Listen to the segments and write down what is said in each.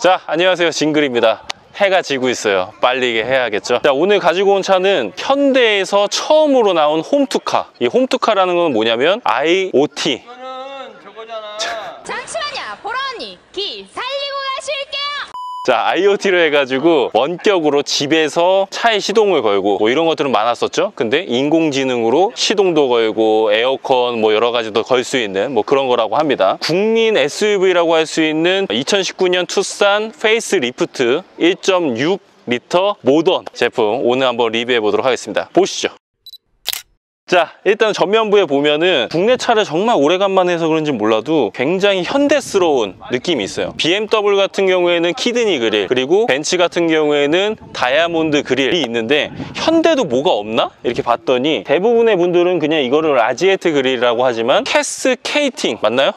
자, 안녕하세요. 징글입니다. 해가 지고 있어요. 빨리 해야겠죠. 자, 오늘 가지고 온 차는 현대에서 처음으로 나온 홈투카. 이 홈투카라는 건 뭐냐면 IoT. 이거는 저거잖아. 잠시만요, 보라 언니. 기 살리고 가실게요. 자, IoT로 해가지고 원격으로 집에서 차에 시동을 걸고 뭐 이런 것들은 많았었죠. 근데 인공지능으로 시동도 걸고 에어컨 뭐 여러 가지도 걸 수 있는 뭐 그런 거라고 합니다. 국민 SUV라고 할 수 있는 2019년 투싼 페이스 리프트 1.6L 모던 제품 오늘 한번 리뷰해 보도록 하겠습니다. 보시죠. 자, 일단 전면부에 보면은 국내 차를 정말 오래간만에 해서 그런지 몰라도 굉장히 현대스러운 느낌이 있어요. BMW 같은 경우에는 키드니 그릴, 그리고 벤츠 같은 경우에는 다이아몬드 그릴이 있는데 현대도 뭐가 없나? 이렇게 봤더니 대부분의 분들은 그냥 이거를 라지에트 그릴이라고 하지만 캐스케이팅 맞나요?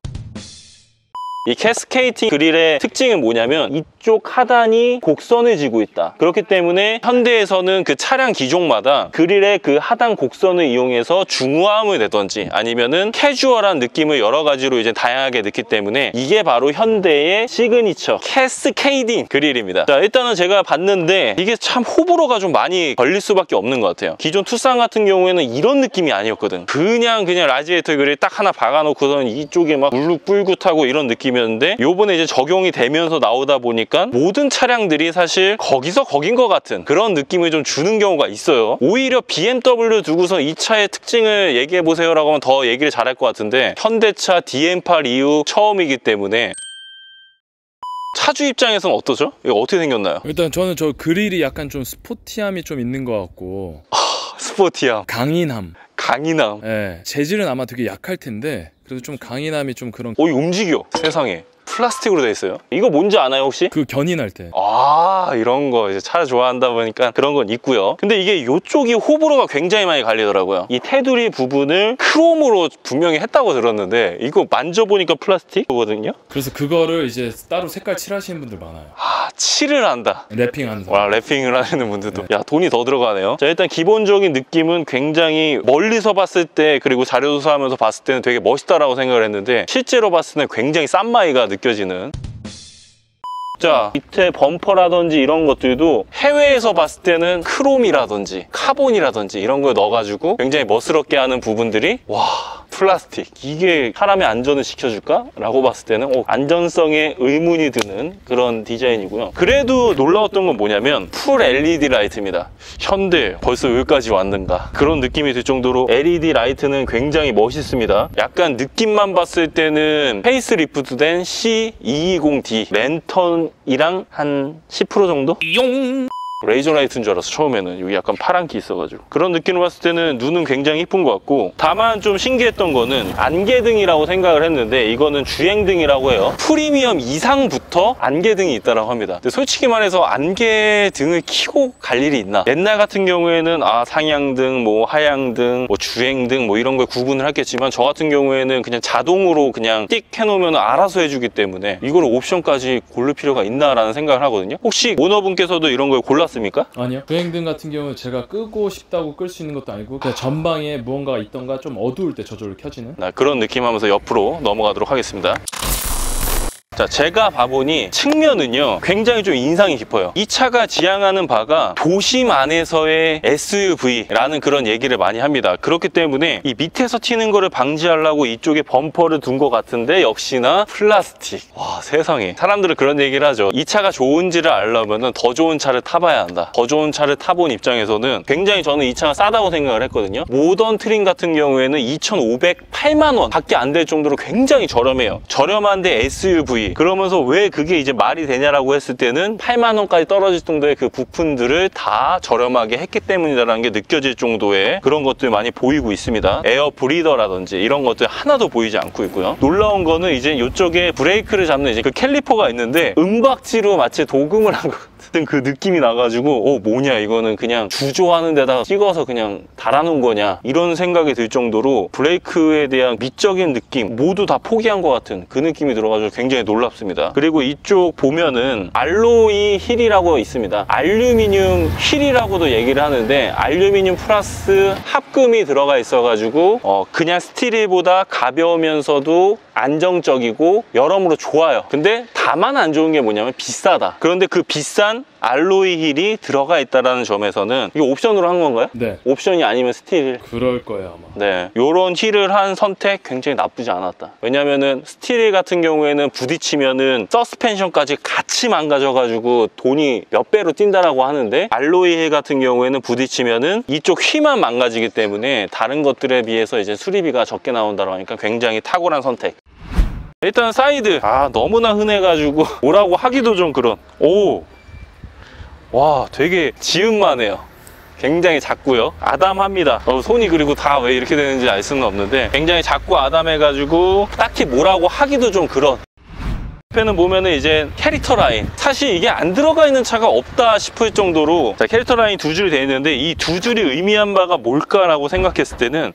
이 캐스케이팅 그릴의 특징은 뭐냐면 이쪽 하단이 곡선을 지고 있다. 그렇기 때문에 현대에서는 그 차량 기종마다 그릴의 그 하단 곡선을 이용해서 중후함을 내던지 아니면은 캐주얼한 느낌을 여러 가지로 이제 다양하게 넣기 때문에 이게 바로 현대의 시그니처 캐스케이딩 그릴입니다. 자, 일단은 제가 봤는데 이게 참 호불호가 좀 많이 걸릴 수밖에 없는 것 같아요. 기존 투싼 같은 경우에는 이런 느낌이 아니었거든. 그냥 라지에이터 그릴 딱 하나 박아놓고서는 이쪽에 막 울긋불긋하고 이런 느낌 이었는데 요번에 이제 적용이 되면서 나오다 보니까 모든 차량들이 사실 거기서 거긴 것 같은 그런 느낌을 좀 주는 경우가 있어요. 오히려 BMW 두고서 이 차의 특징을 얘기해 보세요 라고 하면 더 얘기를 잘할 것 같은데 현대차 DM8 이후 처음이기 때문에 차주 입장에서는 어떠죠? 이거 어떻게 생겼나요? 일단 저는 저 그릴이 약간 좀 스포티함이 좀 있는 것 같고 스포티함, 강인함. 네, 재질은 아마 되게 약할 텐데 그래도 좀 강인함이 좀 그런. 이 움직여. 세상에 플라스틱으로 돼 있어요. 이거 뭔지 아나요 혹시? 그 견인할 때. 이런 거 이제 차를 좋아한다 보니까 그런 건 있고요. 근데 이게 이쪽이 호불호가 굉장히 많이 갈리더라고요. 이 테두리 부분을 크롬으로 분명히 했다고 들었는데 이거 만져보니까 플라스틱이거든요. 그래서 그거를 이제 따로 색깔 칠하시는 분들 많아요. 칠을 한다. 랩핑하는 사람. 랩핑을 하는 분들도. 야, 돈이 더 들어가네요. 자, 일단 기본적인 느낌은 굉장히 멀리서 봤을 때 그리고 자료 조사하면서 봤을 때는 되게 멋있다라고 생각을 했는데 실제로 봤을 때는 굉장히 싼 마이가 느껴지는. 자, 밑에 범퍼라든지 이런 것들도 해외에서 봤을 때는 크롬이라든지 카본이라든지 이런 걸 넣어가지고 굉장히 멋스럽게 하는 부분들이 플라스틱, 이게 사람의 안전을 지켜줄까? 라고 봤을 때는 안전성에 의문이 드는 그런 디자인이고요. 그래도 놀라웠던 건 뭐냐면 풀 LED 라이트입니다. 현대 벌써 여기까지 왔는가 그런 느낌이 들 정도로 LED 라이트는 굉장히 멋있습니다. 약간 느낌만 봤을 때는 페이스리프트 된 C220D 랜턴이랑 한 10% 정도? 레이저 라이트인 줄 알았어. 처음에는 여기 약간 파란기 있어가지고 그런 느낌으로 봤을 때는 눈은 굉장히 이쁜 것 같고, 다만 좀 신기했던 거는 안개등이라고 생각을 했는데 이거는 주행등이라고 해요. 프리미엄 이상부터 안개등이 있다고 합니다. 근데 솔직히 말해서 안개등을 켜고 갈 일이 있나? 옛날 같은 경우에는 상향등, 뭐 하향등, 뭐 주행등 뭐 이런 걸 구분을 했겠지만 저 같은 경우에는 그냥 자동으로 그냥 띡 해놓으면 알아서 해주기 때문에 이걸 옵션까지 고를 필요가 있나라는 생각을 하거든요. 혹시 오너분께서도 이런 걸 골랐습니까? 아니요. 주행등 같은 경우는 제가 끄고 싶다고 끌 수 있는 것도 아니고 그냥 전방에 무언가가 있던가 좀 어두울 때 저절로 켜지는 그런 느낌 하면서 옆으로 넘어가도록 하겠습니다. 자, 제가 봐보니 측면은요 굉장히 좀 인상이 깊어요. 이 차가 지향하는 바가 도심 안에서의 SUV라는 그런 얘기를 많이 합니다. 그렇기 때문에 이 밑에서 튀는 거를 방지하려고 이쪽에 범퍼를 둔 것 같은데 역시나 플라스틱. 와, 세상에. 사람들은 그런 얘기를 하죠. 이 차가 좋은지를 알려면 더 좋은 차를 타봐야 한다. 더 좋은 차를 타본 입장에서는 굉장히 저는 이 차가 싸다고 생각을 했거든요. 모던 트림 같은 경우에는 2,508만 원 밖에 안 될 정도로 굉장히 저렴해요. 저렴한데 SUV. 그러면서 왜 그게 이제 말이 되냐라고 했을 때는 8만 원까지 떨어질 정도의 그 부품들을 다 저렴하게 했기 때문이다라는 게 느껴질 정도의 그런 것들 많이 보이고 있습니다. 에어 브리더라든지 이런 것들 하나도 보이지 않고 있고요. 놀라운 거는 이제 이쪽에 브레이크를 잡는 이제 그 캘리퍼가 있는데 은박지로 마치 도금을 한 것 같은 그 느낌이 나가지고 뭐냐 이거는 그냥 주조하는 데다가 찍어서 그냥 달아놓은 거냐 이런 생각이 들 정도로 브레이크에 대한 미적인 느낌 모두 다 포기한 것 같은 그 느낌이 들어가지고 굉장히 놀랍습니다. 그리고 이쪽 보면은 알로이 힐이라고 있습니다. 알루미늄 힐이라고도 얘기를 하는데 알루미늄 플러스 합금이 들어가 있어가지고 그냥 스틸보다 가벼우면서도 안정적이고 여러모로 좋아요. 근데 다만 안 좋은 게 뭐냐면 비싸다. 그런데 그 비싼 알로이 힐이 들어가 있다는 점에서는 이게 옵션으로 한 건가요? 네. 옵션이 아니면 스틸. 그럴 거예요 아마. 네, 요런 힐을 한 선택 굉장히 나쁘지 않았다. 왜냐면은 스틸 같은 경우에는 부딪히면은 서스펜션까지 같이 망가져가지고 돈이 몇 배로 뛴다라고 하는데, 알로이 힐 같은 경우에는 부딪히면은 이쪽 휘만 망가지기 때문에 다른 것들에 비해서 이제 수리비가 적게 나온다고 하니까 굉장히 탁월한 선택. 일단 사이드 너무나 흔해가지고 뭐라고 하기도 좀 그런. 와, 되게 지음만해요. 굉장히 작고요. 아담합니다. 손이 그리고 다 왜 이렇게 되는지 알 수는 없는데 굉장히 작고 아담해가지고 딱히 뭐라고 하기도 좀 그런. 옆에는 보면은 이제 캐릭터 라인, 사실 이게 안 들어가 있는 차가 없다 싶을 정도로, 자, 캐릭터 라인 두 줄이 되어 있는데 이 두 줄이 의미한 바가 뭘까라고 생각했을 때는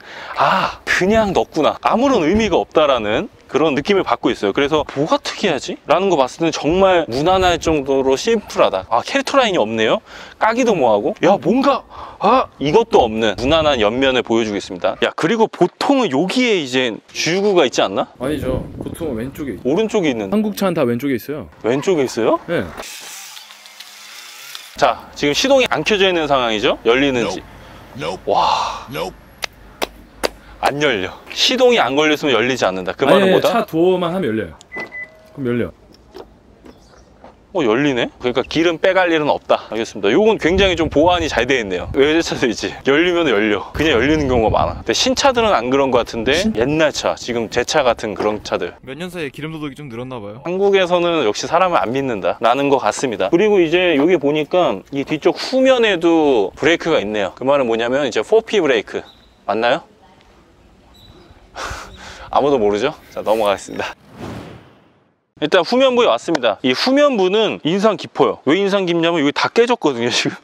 그냥 넣었구나, 아무런 의미가 없다라는 그런 느낌을 받고 있어요. 그래서 뭐가 특이하지? 라는 거 봤을 때는 정말 무난할 정도로 심플하다. 캐릭터 라인이 없네요? 까기도 뭐하고? 야, 뭔가 이것도 없는 무난한 옆면을 보여주고 있습니다. 야, 그리고 보통은 여기에 이제 주유구가 있지 않나? 아니죠. 보통은 왼쪽에 있죠. 오른쪽에 있는. 한국 차는 다 왼쪽에 있어요. 왼쪽에 있어요? 네. 자, 지금 시동이 안 켜져 있는 상황이죠? 열리는지. 와, 안 열려. 시동이 안 걸렸으면 열리지 않는다. 그 말은 뭐다? 차 도어만 하면 열려요. 그럼 열려. 열리네? 그러니까 기름 빼갈 일은 없다. 알겠습니다. 요건 굉장히 좀 보안이 잘 되어 있네요. 외제차들이지 열리면 열려. 그냥 열리는 경우가 많아. 근데 신차들은 안 그런 것 같은데 옛날 차, 지금 제 차 같은 그런 차들 몇 년 사이에 기름 도둑이 좀 늘었나 봐요. 한국에서는 역시 사람을 안 믿는다 라는 것 같습니다. 그리고 이제 여기 보니까 이 뒤쪽 후면에도 브레이크가 있네요. 그 말은 뭐냐면 이제 4P 브레이크 맞나요? 아무도 모르죠? 자, 넘어가겠습니다. 일단 후면부에 왔습니다. 이 후면부는 인상 깊어요. 왜 인상 깊냐면 여기 다 깨졌거든요 지금.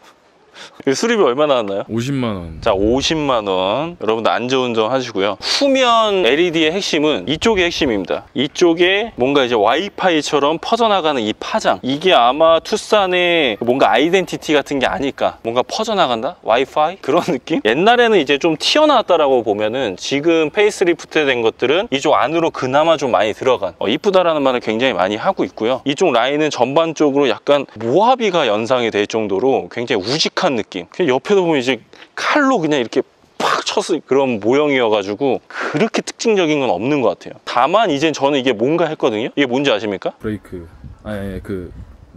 수리비 얼마 나왔나요? 50만 원. 자, 50만 원. 여러분들 안전운전 하시고요. 후면 LED의 핵심은 이쪽이 핵심입니다. 이쪽에 뭔가 이제 와이파이처럼 퍼져나가는 이 파장, 이게 아마 투싼의 뭔가 아이덴티티 같은 게 아닐까. 뭔가 퍼져나간다? 와이파이? 그런 느낌? 옛날에는 이제 좀 튀어나왔다라고 보면은 지금 페이스리프트 된 것들은 이쪽 안으로 그나마 좀 많이 들어간, 이쁘다라는 말을 굉장히 많이 하고 있고요. 이쪽 라인은 전반적으로 약간 모하비가 연상이 될 정도로 굉장히 우직한 느낌. 그냥 옆에도 보면 이제 칼로 그냥 이렇게 팍 쳤을 그런 모형이어가지고 그렇게 특징적인 건 없는 것 같아요. 다만 이제 저는 이게 뭔가 했거든요. 이게 뭔지 아십니까? 브레이크.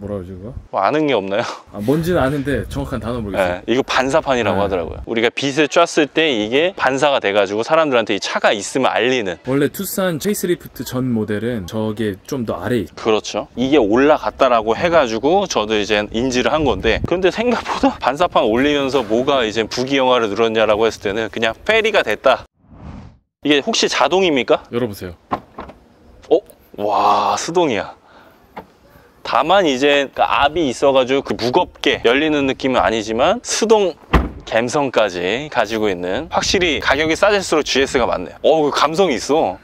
뭐라 그러지 그거? 아는 게 없나요? 뭔지는 아는데 정확한 단어 모르겠어요. 네, 이거 반사판이라고 하더라고요. 우리가 빛을 쬐었을 때 이게 반사가 돼가지고 사람들한테 이 차가 있으면 알리는. 원래 투싼 페이스리프트 전 모델은 저게 좀 더 아래에 있어요. 그렇죠. 이게 올라갔다라고 해가지고 저도 이제 인지를 한 건데, 그런데 생각보다 반사판 올리면서 뭐가 이제 부기영화를 누렸냐라고 했을 때는 그냥 페리가 됐다. 이게 혹시 자동입니까? 열어보세요. 와, 수동이야. 다만 이제 압이 있어가지고 그 무겁게 열리는 느낌은 아니지만 수동 감성까지 가지고 있는, 확실히 가격이 싸질수록 GS가 많네요. 그 감성이 있어.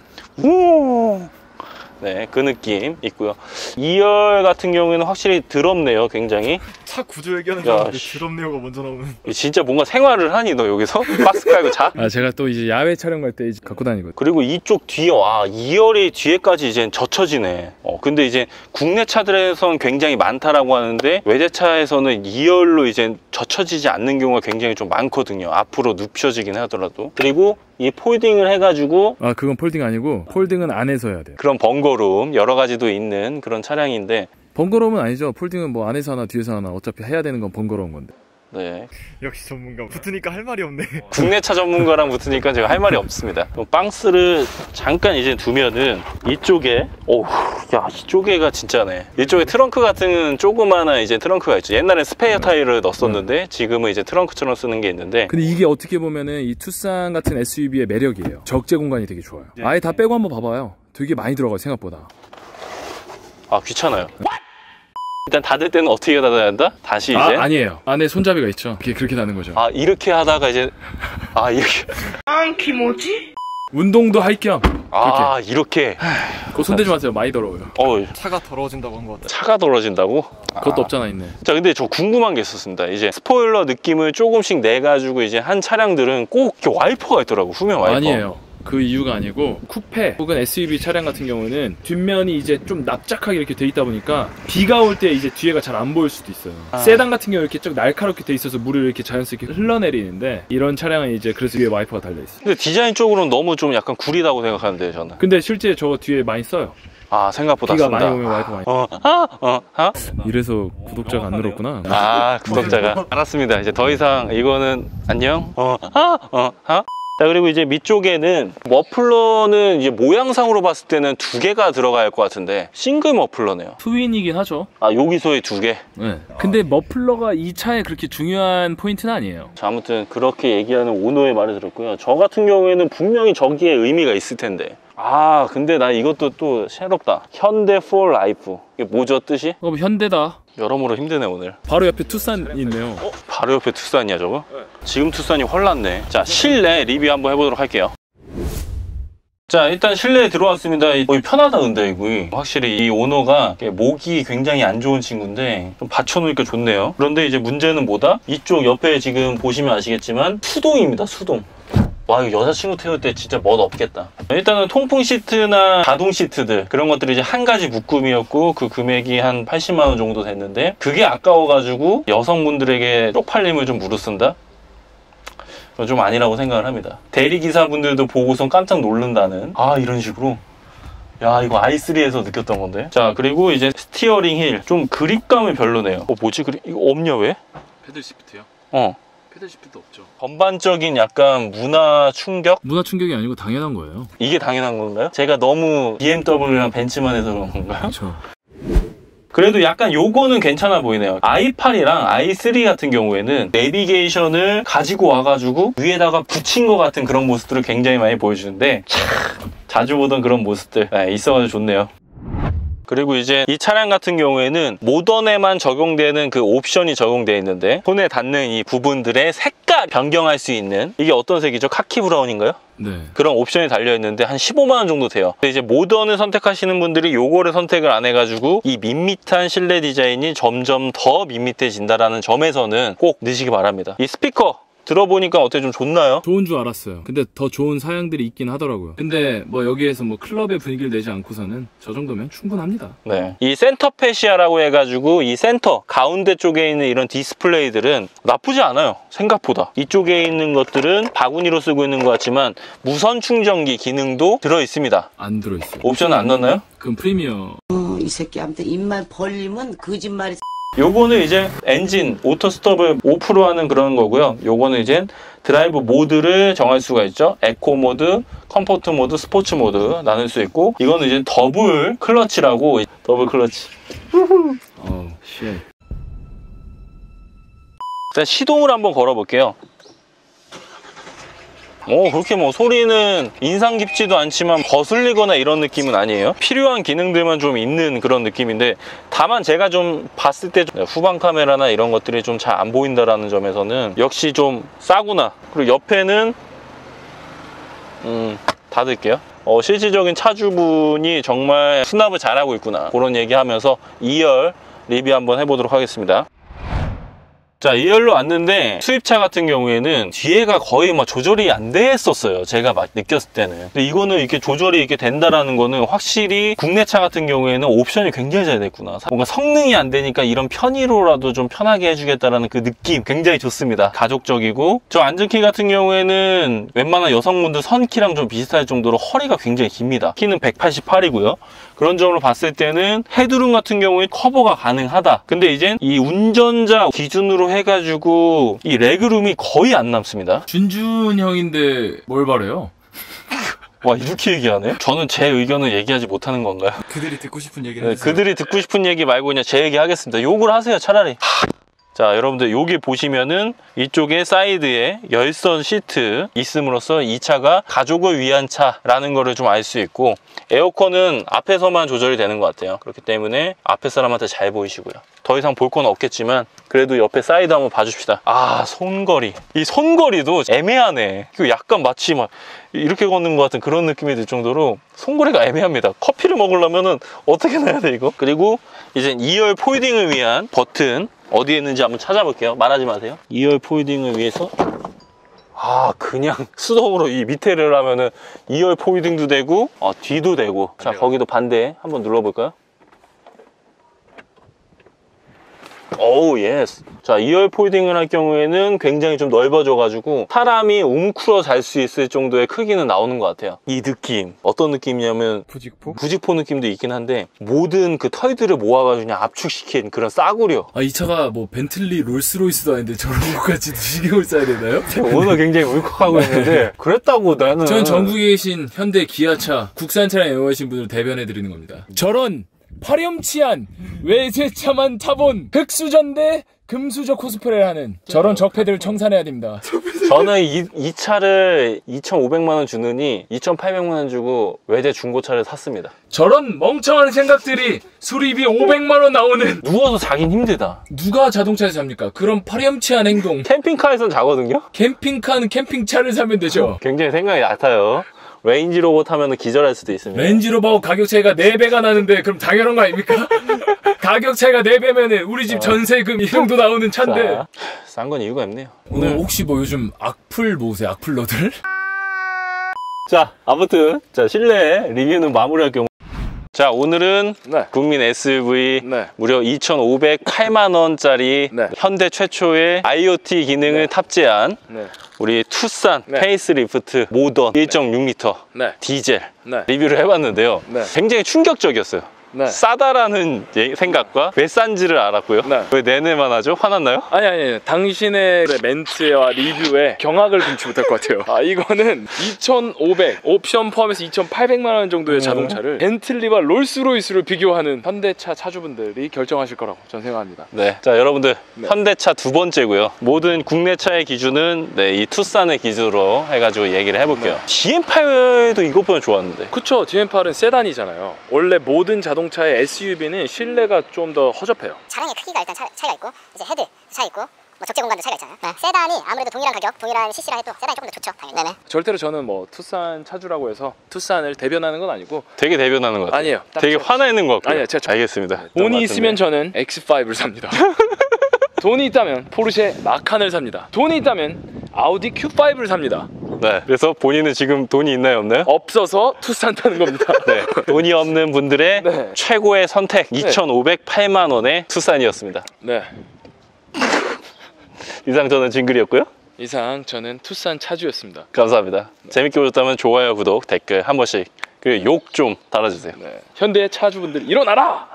네, 그 느낌 있고요. 2열 같은 경우에는 확실히 더럽네요. 굉장히. 차 구조 얘기하는 거 드럽네요가 먼저 나오는. 진짜 뭔가 생활을 하니 너 여기서? 박스 깔고 자? 제가 또 이제 야외 촬영 갈 때 갖고 다니거든요. 그리고 이쪽 뒤에 2열이 뒤에까지 이제 젖혀지네. 근데 이제 국내 차들에선 굉장히 많다라고 하는데 외제차에서는 2열로 이제 젖혀지지 않는 경우가 굉장히 좀 많거든요. 앞으로 눕혀지긴 하더라도. 그리고 이 폴딩을 해가지고, 그건 폴딩 아니고 폴딩은 안에서 해야 돼요. 그런 번거로움 여러 가지도 있는 그런 차량인데, 번거로움은 아니죠. 폴딩은 뭐 안에서 하나 뒤에서 하나 어차피 해야 되는 건 번거로운 건데. 네, 역시 전문가. 붙으니까 할 말이 없네. 국내 차 전문가랑 붙으니까 제가 할 말이 없습니다. 박스를 잠깐 이제 두면은 이쪽에, 야, 이쪽에가 진짜네. 이쪽에 트렁크 같은 조그마한 이제 트렁크가 있죠. 옛날엔 스페어 타이어를 넣었었는데 지금은 이제 트렁크처럼 쓰는 게 있는데, 근데 이게 어떻게 보면은 이 투싼 같은 SUV의 매력이에요. 적재 공간이 되게 좋아요. 아예 다 빼고 한번 봐봐요. 되게 많이 들어가요, 생각보다. 귀찮아요. 일단 닫을 때는 어떻게 닫아야 한다? 다시 이제? 아니에요. 안에 손잡이가 있죠. 그렇게 닫는 거죠. 이렇게 하다가 이제 이렇게. 기모지? 운동도 할 겸. 이렇게. 그거 손대지 마세요. 많이 더러워요. 차가 더러워진다고 한 것 같아요. 차가 더러진다고? 그것도 없잖아, 있네. 자, 근데 저 궁금한 게 있었습니다. 이제 스포일러 느낌을 조금씩 내가지고 이제 한 차량들은 꼭 이렇게 와이퍼가 있더라고, 후면 와이퍼. 아니에요. 그 이유가 아니고 쿠페 혹은 SUV 차량 같은 경우는 뒷면이 이제 좀 납작하게 이렇게 돼 있다 보니까 비가 올 때 이제 뒤에가 잘 안 보일 수도 있어요. 세단 같은 경우 이렇게 쭉 날카롭게 돼 있어서 물을 이렇게 자연스럽게 흘러내리는데 이런 차량은 이제 그래서 위에 와이퍼가 달려 있어요. 근데 디자인 쪽으로는 너무 좀 약간 구리다고 생각하는데 저는. 근데 실제 저거 뒤에 많이 써요. 아, 생각보다 비가 쓴다. 많이 오면 와이퍼 많이. 이래서 구독자가 안 늘었구나. 아, 구독자가. 알았습니다. 이제 더 이상 이거는 안녕. 자, 그리고 이제 밑쪽에는 머플러는 이제 모양상으로 봤을 때는 두 개가 들어갈 것 같은데 싱글 머플러네요. 트윈이긴 하죠. 아, 여기서의 두 개. 네. 근데 머플러가 이 차에 그렇게 중요한 포인트는 아니에요. 자, 아무튼 그렇게 얘기하는 오너의 말을 들었고요. 저 같은 경우에는 분명히 저기에 의미가 있을 텐데. 아, 근데 나 이것도 또 새롭다. 현대 for life. 이게 뭐죠, 뜻이? 현대다. 여러모로 힘드네 오늘. 바로 옆에 투싼 있네요. 바로 옆에 투싼이야 저거? 네. 지금 투싼이 헐났네. 자, 실내 리뷰 한번 해보도록 할게요. 자, 일단 실내에 들어왔습니다. 거의 편하다. 근데 이거 확실히 이 오너가 목이 굉장히 안 좋은 친구인데 좀 받쳐놓으니까 좋네요. 그런데 이제 문제는 뭐다? 이쪽 옆에 지금 보시면 아시겠지만 수동입니다. 수동. 와, 이거 여자친구 태울 때 진짜 멋 없겠다. 일단은 통풍 시트나 자동 시트들 그런 것들이 이제 한 가지 묶음이었고 그 금액이 한 80만 원 정도 됐는데 그게 아까워가지고 여성분들에게 쪽팔림을 좀 무릅쓴다? 그건 좀 아니라고 생각을 합니다. 대리기사분들도 보고선 깜짝 놀란다는 이런 식으로. 야, 이거 i3에서 느꼈던 건데. 자, 그리고 이제 스티어링 힐 좀 그립감이 별로네요. 뭐지? 이거 없냐 왜? 패들 시프트요? 패들 시프트 없죠. 전반적인 약간 문화 충격? 문화 충격이 아니고 당연한 거예요. 이게 당연한 건가요? 제가 너무 BMW랑 벤츠만 해서 그런 건가요? 그렇죠. 그래도 약간 요거는 괜찮아 보이네요. i8이랑 i3 같은 경우에는 내비게이션을 가지고 와가지고 위에다가 붙인 것 같은 그런 모습들을 굉장히 많이 보여주는데 참 자주 보던 그런 모습들 있어가지고 좋네요. 그리고 이제 이 차량 같은 경우에는 모던에만 적용되는 그 옵션이 적용되어 있는데 손에 닿는 이 부분들의 색깔 변경할 수 있는 이게 어떤 색이죠? 카키 브라운인가요? 네. 그런 옵션이 달려있는데 한 15만 원 정도 돼요. 근데 이제 모던을 선택하시는 분들이 요거를 선택을 안 해가지고 이 밋밋한 실내 디자인이 점점 더 밋밋해진다라는 점에서는 꼭 넣으시기 바랍니다. 이 스피커 들어보니까 어때? 좀 좋나요? 좋은 줄 알았어요. 근데 더 좋은 사양들이 있긴 하더라고요. 근데 뭐 여기에서 뭐 클럽의 분위기를 내지 않고서는 저 정도면 충분합니다. 네. 이 센터 패시아라고 해가지고 이 센터 가운데 쪽에 있는 이런 디스플레이들은 나쁘지 않아요. 생각보다. 이쪽에 있는 것들은 바구니로 쓰고 있는 것 같지만 무선 충전기 기능도 들어있습니다. 안 들어있어요. 옵션은 안 넣나요? 그럼 프리미어. 이 새끼 아무튼 입만 벌리면 거짓말이. 요거는 이제 엔진 오토 스톱을 오프로 하는 그런 거고요. 요거는 이제 드라이브 모드를 정할 수가 있죠. 에코 모드, 컴포트 모드, 스포츠 모드 나눌 수 있고 이거는 이제 더블 클러치라고. 더블 클러치. 쉣. 일단 시동을 한번 걸어볼게요. 그렇게 뭐 소리는 인상 깊지도 않지만 거슬리거나 이런 느낌은 아니에요. 필요한 기능들만 좀 있는 그런 느낌인데 다만 제가 좀 봤을 때 후방 카메라나 이런 것들이 좀 잘 안 보인다라는 점에서는 역시 좀 싸구나. 그리고 옆에는 닫을게요. 실질적인 차주분이 정말 수납을 잘하고 있구나 그런 얘기하면서 2열 리뷰 한번 해보도록 하겠습니다. 자, 2열로 왔는데 수입차 같은 경우에는 뒤에가 거의 막 조절이 안 됐었어요. 제가 막 느꼈을 때는. 근데 이거는 이렇게 조절이 이렇게 된다라는 거는 확실히 국내차 같은 경우에는 옵션이 굉장히 잘 됐구나. 뭔가 성능이 안 되니까 이런 편의로라도 좀 편하게 해주겠다라는 그 느낌 굉장히 좋습니다. 가족적이고 저 안전키 같은 경우에는 웬만한 여성분들 선키랑 좀 비슷할 정도로 허리가 굉장히 깁니다. 키는 188이고요. 그런 점으로 봤을 때는 헤드룸 같은 경우에 커버가 가능하다. 근데 이제 이 운전자 기준으로 해가지고 이 레그룸이 거의 안 남습니다. 준준 형인데 뭘 바래요? 와, 이렇게 얘기하네? 저는 제 의견을 얘기하지 못하는 건가요? 그들이 듣고 싶은 얘기를 네, 해주세요. 그들이 듣고 싶은 얘기 말고 그냥 제 얘기 하겠습니다. 욕을 하세요, 차라리. 자, 여러분들 여기 보시면은 이쪽에 사이드에 열선 시트 있음으로써 이 차가 가족을 위한 차라는 거를 좀 알 수 있고 에어컨은 앞에서만 조절이 되는 것 같아요. 그렇기 때문에 앞에 사람한테 잘 보이시고요. 더 이상 볼 건 없겠지만 그래도 옆에 사이드 한번 봐줍시다. 손거리. 이 손거리도 애매하네. 이거 약간 마치 막 이렇게 걷는 것 같은 그런 느낌이 들 정도로 손거리가 애매합니다. 커피를 먹으려면은 어떻게 놔야 돼 이거? 그리고 이제 2열 폴딩을 위한 버튼 어디에 있는지 한번 찾아볼게요. 말하지 마세요. 2열 폴딩을 위해서 아, 그냥 수동으로 이 밑에를 하면은 2열 폴딩도 되고 뒤도 되고. 자, 거기도 반대 한번 눌러볼까요? 오우, 예스. 자, 2열 폴딩을 할 경우에는 굉장히 좀 넓어져가지고 사람이 웅크러 잘 수 있을 정도의 크기는 나오는 것 같아요. 이 느낌 어떤 느낌이냐면 부직포 느낌도 있긴 한데 모든 그 털들을 모아가지고 그냥 압축시킨 그런 싸구려. 아, 이 차가 뭐 벤틀리 롤스로이스도 아닌데 저런 것까지 신경을 써야 되나요? 오늘 굉장히 울컥하고 있는데 그랬다고 나는. 전 전국에 계신 현대 기아차 국산차량 애용하신 분을 대변해드리는 겁니다. 저런 파렴치한 외제차만 타본 흑수전대 금수저 코스프레를 하는 저런 적폐들을 청산해야 됩니다. 저는 이 차를 2,500만 원 주느니 2,800만 원 주고 외제 중고차를 샀습니다. 저런 멍청한 생각들이 수리비 500만 원 나오는. 누워서 자긴 힘들다. 누가 자동차에서 삽니까? 그런 파렴치한 행동. 캠핑카에선 자거든요. 캠핑카는 캠핑차를 사면 되죠. 굉장히 생각이 얕아요. 레인지로버 타면 기절할 수도 있습니다. 렌지로버하고 가격 차이가 4배가 나는데 그럼 당연한 거 아닙니까? 가격 차이가 4배면은 우리 집 전세금 이 정도 나오는 차인데. 싼 건 이유가 없네요. 오늘 혹시 뭐 요즘 악플 모으세요? 악플러들? 자, 아무튼 자, 실내 리뷰는 마무리할 경우. 자, 오늘은 네. 국민 SUV 네. 무려 2,508만 원짜리 네. 현대 최초의 IoT 기능을 탑재한 네. 우리 투싼 네. 페이스리프트 모던 1.6L 네. 디젤 네. 리뷰를 해봤는데요. 네. 굉장히 충격적이었어요. 네. 싸다라는 생각과 왜 싼지를 알았고요. 네. 왜 내내만 하죠? 화났나요? 아니 당신의 멘트와 리뷰에 경악을 금치 못할 것 같아요. 아, 이거는 2,500 옵션 포함해서 2,800만 원 정도의 자동차를 벤틀리와 롤스로이스를 비교하는 현대차 차주분들이 결정하실 거라고 저는 생각합니다. 네. 자, 여러분들 네. 현대차 두 번째고요. 모든 국내 차의 기준은 이 투싼의 기준으로 해가지고 얘기를 해볼게요. GM8도 이것보다 좋았는데. 그쵸, GM8은 세단이잖아요. 원래 모든 자동차의 SUV는 실내가 좀 더 허접해요. 차량의 크기가 일단 차이가 있고 이제 헤드 차이 있고 뭐 적재 공간도 차이가 있잖아요. 세단이 아무래도 동일한 가격, 동일한 CC라 해도 세단이 조금 더 좋죠, 당연히. 네네. 절대로 저는 뭐 투싼 차주라고 해서 투싼을 대변하는 건 아니고. 되게 대변하는 것 같아요. 아니에요. 딱 되게 화나 있는 것 같고요. 아니요, 제가 알겠습니다. 돈이 있으면 저는 X5를 삽니다. 돈이 있다면 포르쉐 마칸을 삽니다. 돈이 있다면 아우디 Q5를 삽니다. 네. 그래서 본인은 지금 돈이 있나요, 없나요? 없어서 투싼 타는 겁니다. 네. 돈이 없는 분들의 네. 최고의 선택 2,508만 원의 투싼이었습니다. 네. 이상 저는 징글이었고요. 이상 저는 투싼 차주였습니다. 감사합니다. 재밌게 보셨다면 좋아요, 구독, 댓글 한 번씩 그리고 욕 좀 달아주세요. 네. 현대 차주분들 일어나라!